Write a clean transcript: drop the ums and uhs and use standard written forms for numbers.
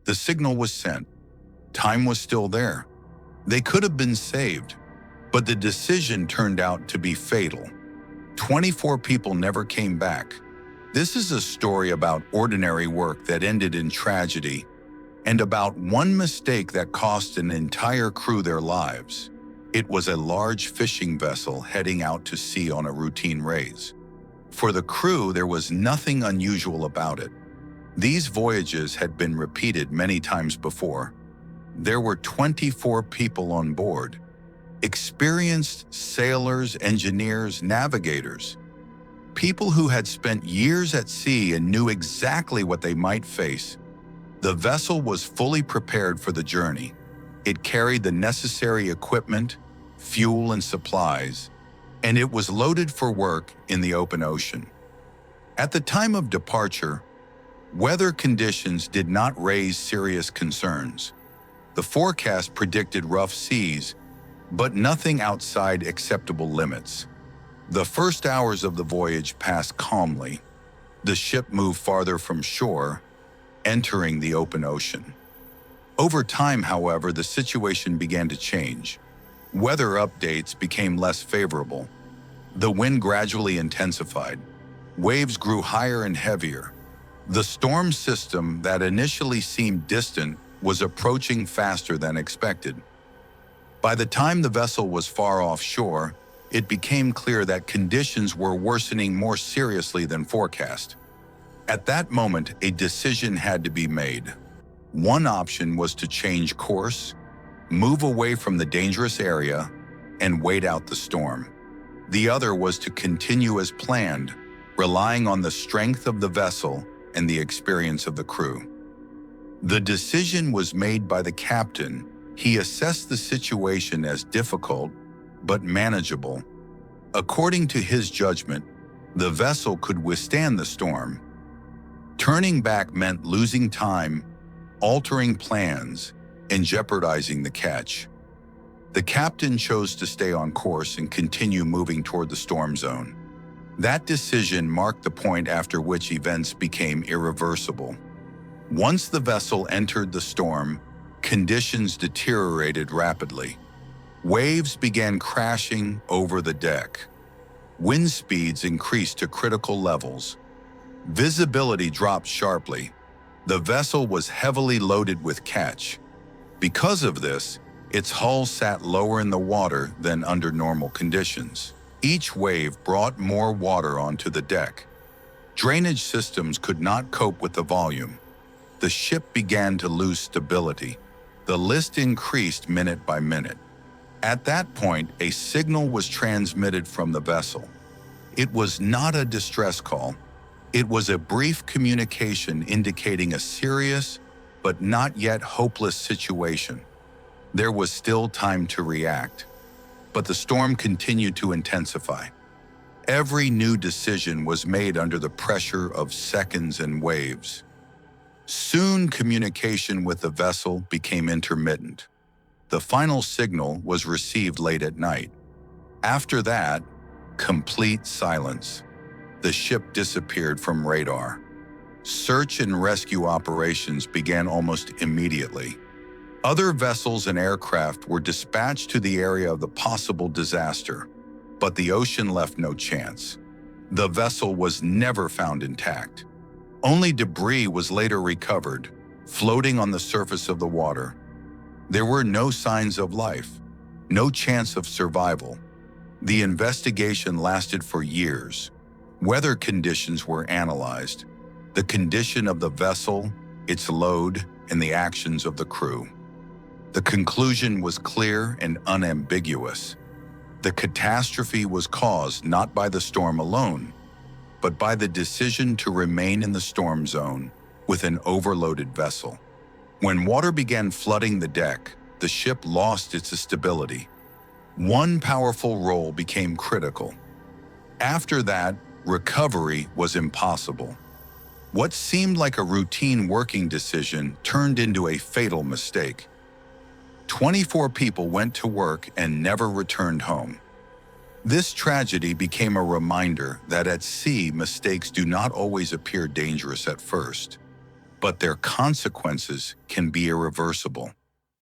The signal was sent. Time was still there. They could have been saved, but the decision turned out to be fatal. 24 people never came back. This is a story about ordinary work that ended in tragedy, and about one mistake that cost an entire crew their lives. It was a large fishing vessel heading out to sea on a routine race. For the crew, there was nothing unusual about it. These voyages had been repeated many times before. There were 24 people on board. Experienced sailors, engineers, navigators. People who had spent years at sea and knew exactly what they might face. The vessel was fully prepared for the journey. It carried the necessary equipment, fuel, and supplies, and it was loaded for work in the open ocean. At the time of departure, weather conditions did not raise serious concerns. The forecast predicted rough seas, but nothing outside acceptable limits. The first hours of the voyage passed calmly. The ship moved farther from shore, entering the open ocean. Over time, however, the situation began to change. Weather updates became less favorable. The wind gradually intensified. Waves grew higher and heavier. The storm system that initially seemed distant was approaching faster than expected. By the time the vessel was far offshore, it became clear that conditions were worsening more seriously than forecast. At that moment, a decision had to be made. One option was to change course, move away from the dangerous area, and wait out the storm. The other was to continue as planned, relying on the strength of the vessel and the experience of the crew. The decision was made by the captain. He assessed the situation as difficult but manageable. According to his judgment, the vessel could withstand the storm. Turning back meant losing time, altering plans, and jeopardizing the catch. The captain chose to stay on course and continue moving toward the storm zone. That decision marked the point after which events became irreversible. Once the vessel entered the storm, conditions deteriorated rapidly. Waves began crashing over the deck. Wind speeds increased to critical levels. Visibility dropped sharply. The vessel was heavily loaded with catch. Because of this, its hull sat lower in the water than under normal conditions. Each wave brought more water onto the deck. Drainage systems could not cope with the volume. The ship began to lose stability. The list increased minute by minute. At that point, a signal was transmitted from the vessel. It was not a distress call. It was a brief communication indicating a serious, but not yet hopeless situation. There was still time to react, but the storm continued to intensify. Every new decision was made under the pressure of seconds and waves. Soon, communication with the vessel became intermittent. The final signal was received late at night. After that, complete silence. The ship disappeared from radar. Search and rescue operations began almost immediately. Other vessels and aircraft were dispatched to the area of the possible disaster, but the ocean left no chance. The vessel was never found intact. Only debris was later recovered, floating on the surface of the water. There were no signs of life, no chance of survival. The investigation lasted for years. Weather conditions were analyzed, the condition of the vessel, its load, and the actions of the crew. The conclusion was clear and unambiguous. The catastrophe was caused not by the storm alone, but by the decision to remain in the storm zone with an overloaded vessel. When water began flooding the deck, the ship lost its stability. One powerful roll became critical. After that, recovery was impossible. What seemed like a routine working decision turned into a fatal mistake. 24 people went to work and never returned home. This tragedy became a reminder that at sea, mistakes do not always appear dangerous at first. but their consequences can be irreversible.